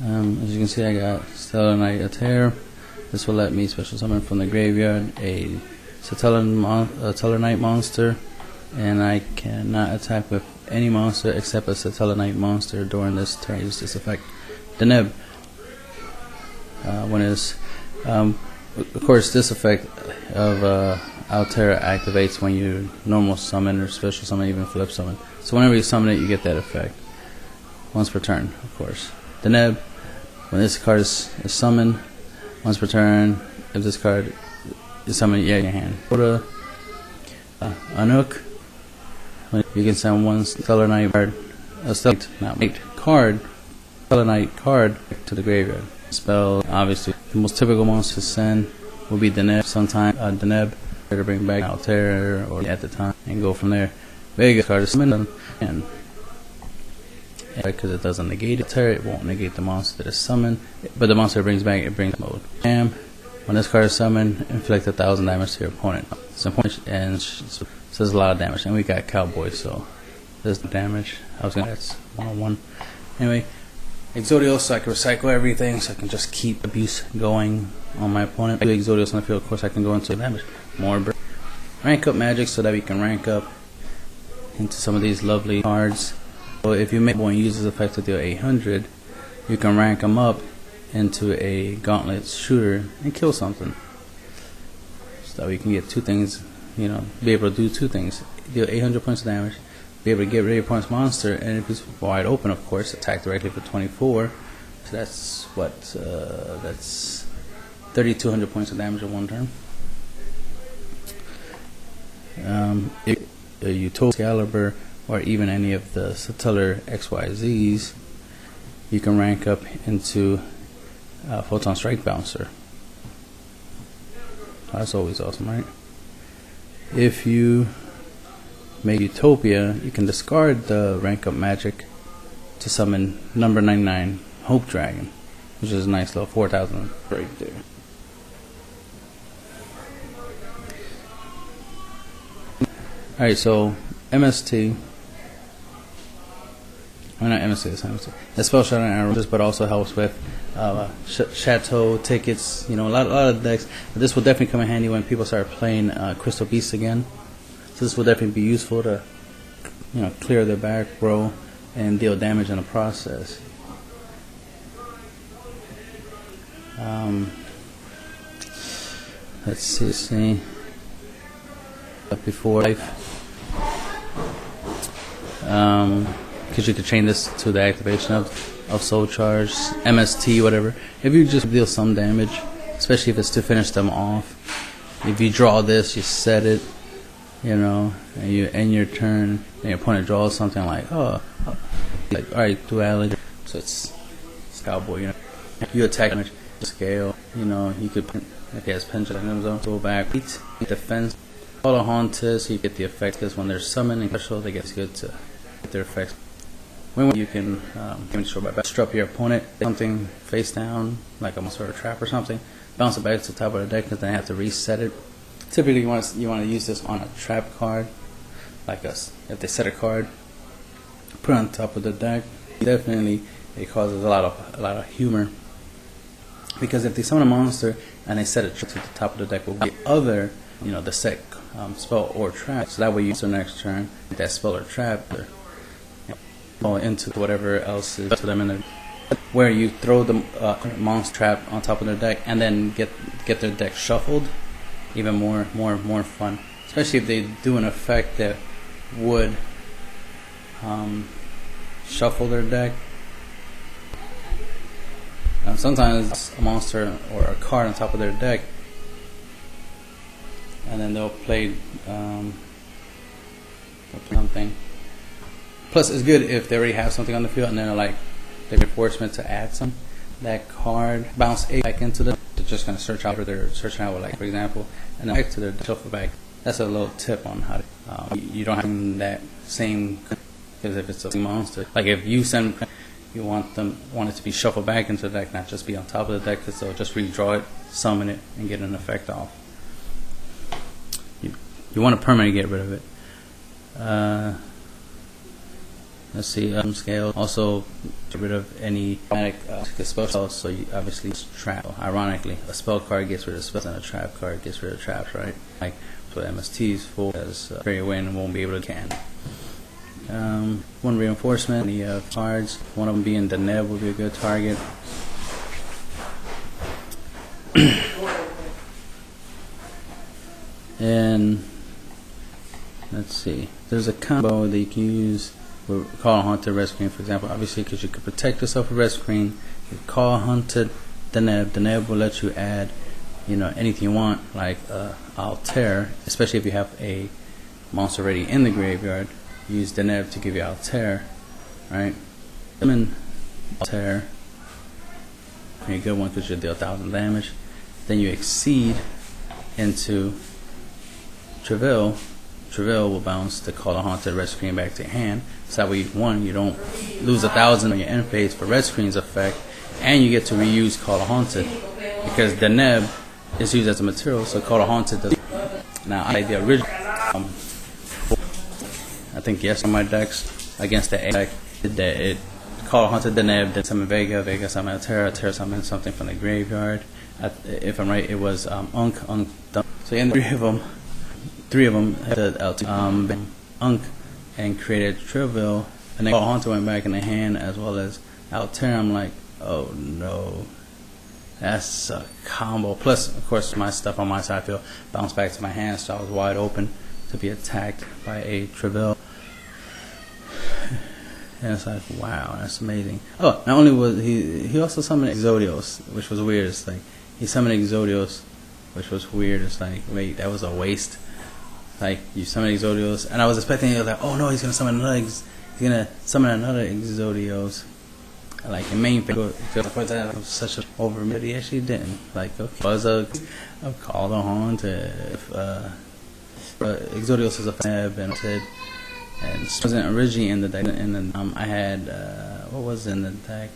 As you can see, I got Satellarknight a tear. This will let me special summon from the graveyard a Satellarknight monster, and I cannot attack with any monster except a Satellarknight monster during this turn. Use this effect. The Neb. Of course, this effect of Altera activates when you normal summon or special summon, even flip summon. So whenever you summon it, you get that effect. Once per turn, of course. The Neb, when this card is summoned, once per turn, if this card is summoned, in your hand. Go to Anuk. You can send one Satellarknight card, Satellarknight card to the graveyard. Spell, obviously, the most typical monster to send will be the Neb. Sometimes the Neb to bring back Altera or at the time and go from there. Vegas card is summoned and because it doesn't negate Altera, it won't negate the monster that is summoned, but the monster it brings back, it brings mode. And when this card is summoned, inflict 1,000 damage to your opponent. It's important and so there's a lot of damage. And we got Cowboy, so there's damage. That's 101. Anyway, Exodios, so I can recycle everything, so I can just keep abuse going on my opponent. I do Exodios on the field, of course I can go into damage. More rank up magic so that we can rank up into some of these lovely cards. So if you make one use this effect to deal 800, you can rank them up into a gauntlet shooter and kill something. So that we can get two things, be able to do two things. Deal 800 points of damage, be able to get rid of your opponent's monster, and if it's wide open, of course, attack directly for 24. So that's what, that's 3,200 points of damage in one turn. If YUGIOH, Excalibur, or even any of the Satellar XYZs, you can rank up into Photon Strike Bouncer. That's always awesome, right? If you make Utopia, you can discard the rank up magic to summon number 99 Hope Dragon, which is a nice little 4,000 right there. Alright, so MST, well, not MST, it's MST. The spell shot and arrows, but also helps with Chateau tickets. A lot of decks. But this will definitely come in handy when people start playing Crystal Beasts again. So this will definitely be useful to, clear their back row and deal damage in the process. Let's see. Before life. Because you could chain this to the activation of Soul Charge, MST, whatever. If you just deal some damage, especially if it's to finish them off. If you draw this, you set it, and you end your turn, and your opponent draws something like, alright, duality. So it's Cowboy, You attack damage, scale, you could, if he has pendulum, go back, defense. All the Haunted, so you get the effect, because when they're summoning special, they get good to get their effects. When you can disrupt your opponent, something face down, like a monster or a trap or something, bounce it back to the top of the deck, because then I have to reset it. Typically, you want to use this on a trap card, like us. If they set a card, put it on top of the deck. Definitely, it causes a lot of humor, because if they summon a monster and they set it to the top of the deck, will get other, the set spell or trap, so that way you use the next turn that spell or trap or fall into whatever else is to them in there, where you throw the monster trap on top of their deck and then get their deck shuffled. Even more fun, especially if they do an effect that would shuffle their deck. Sometimes a monster or a card on top of their deck, and then they'll play something. Plus, it's good if they already have something on the field and they're like the reinforcement to add some. That card bounce 8 back into them. They're just gonna search out, or they're searching out, for example, and then back to their shuffle back. That's a little tip on how to. You don't have that same, because if it's a monster, like if you send, you want it to be shuffled back into the deck, not just be on top of the deck, because they'll just redraw it, summon it, and get an effect off. You want to permanently get rid of it. Let's see, scale. Also, get rid of any automatic spell. So you obviously trap. Ironically, a spell card gets rid of spells and a trap card gets rid of traps, right? Like so MST is full as very away and won't be able to can. One reinforcement, the cards, one of them being the Neb would be a good target. And let's see, there's a combo that you can use with Call Hunted Red Screen, for example. Obviously, because you could protect yourself with Red Screen, you Call Hunted the Neb. The Neb will let you add, you know, anything you want, like Altair, especially if you have a monster already in the graveyard. Use the Neb to give you Altair, right? Summon Altair, pretty good one because you deal 1,000 damage. Then you exceed into Travail. Travail will bounce the Call of Haunted Red Screen back to your hand. So that way, one, you don't lose 1,000 on your end phase for Red Screen's effect, and you get to reuse Call of Haunted because the Neb is used as a material. So Call of Haunted does. Now I like the original. I think yes on my decks against the A deck, it Call of Haunted the Neb, then summon Vega, Vega summon Terra, Terra summon something from the graveyard. If I'm right, it was Unk. So in three of them had the Unk and created Trivial, and then Call of Haunted went back in the hand as well as Altair. I'm like, oh no, that's a combo. Plus, of course, my stuff on my side field bounced back to my hand, so I was wide open to be attacked by a Trivial. And it's like, wow, that's amazing. Oh, not only was he also summoned Exodios, which was weird. It's like he summoned Exodios, which was weird. It's like, wait, that was a waste. Like you summon Exodios, and I was expecting, like, oh no, he's gonna summon another. He's gonna summon another Exodios. Like in main phase, that was such an over, but he actually didn't. Like, okay, was a Call of Haunted. Exodios is a Neb and said. And it wasn't originally in the deck. I had what was in the deck?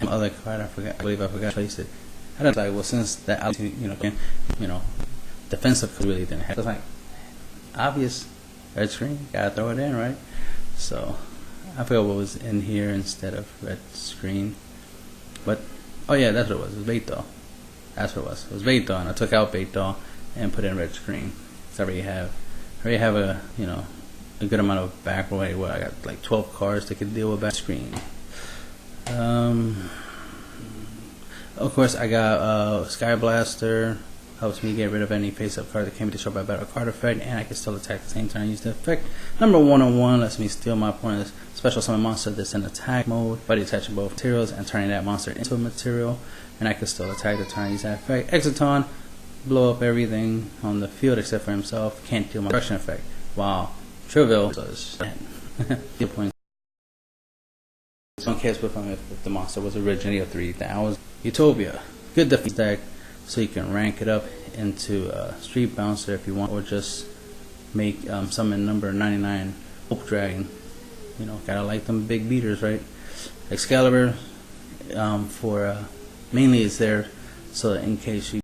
Other card I forgot. I believe I forgot to place it. I was like, well, since that defensive card really didn't have. It was like obvious red screen. Gotta throw it in, right? So I forgot what was in here instead of red screen. But oh yeah, that's what it was. It was Bait Doll. That's what it was. It was Bait Doll, and I took out Bait Doll and put in red screen. So I already have a a good amount of back row. Well, I got like 12 cards that could deal with back screen. Of course, I got Sky Blaster. Helps me get rid of any face-up card that can be destroyed by a battle card effect, and I can still attack at the same time and use the effect. Number 101 lets me steal my opponent's special summon monster that's in attack mode by detaching both materials and turning that monster into a material, and I can still attack the turn and use that effect. Exoton, blow up everything on the field except for himself. Can't deal my destruction effect. Wow. Trivial does 10 points. Don't care with him if the monster was originally a 3,000. Utopia, good defense deck, so you can rank it up into Street Bouncer if you want, or just make summon number 99 Hope Dragon. You know, gotta like them big beaters, right? Excalibur for mainly is there so that in case you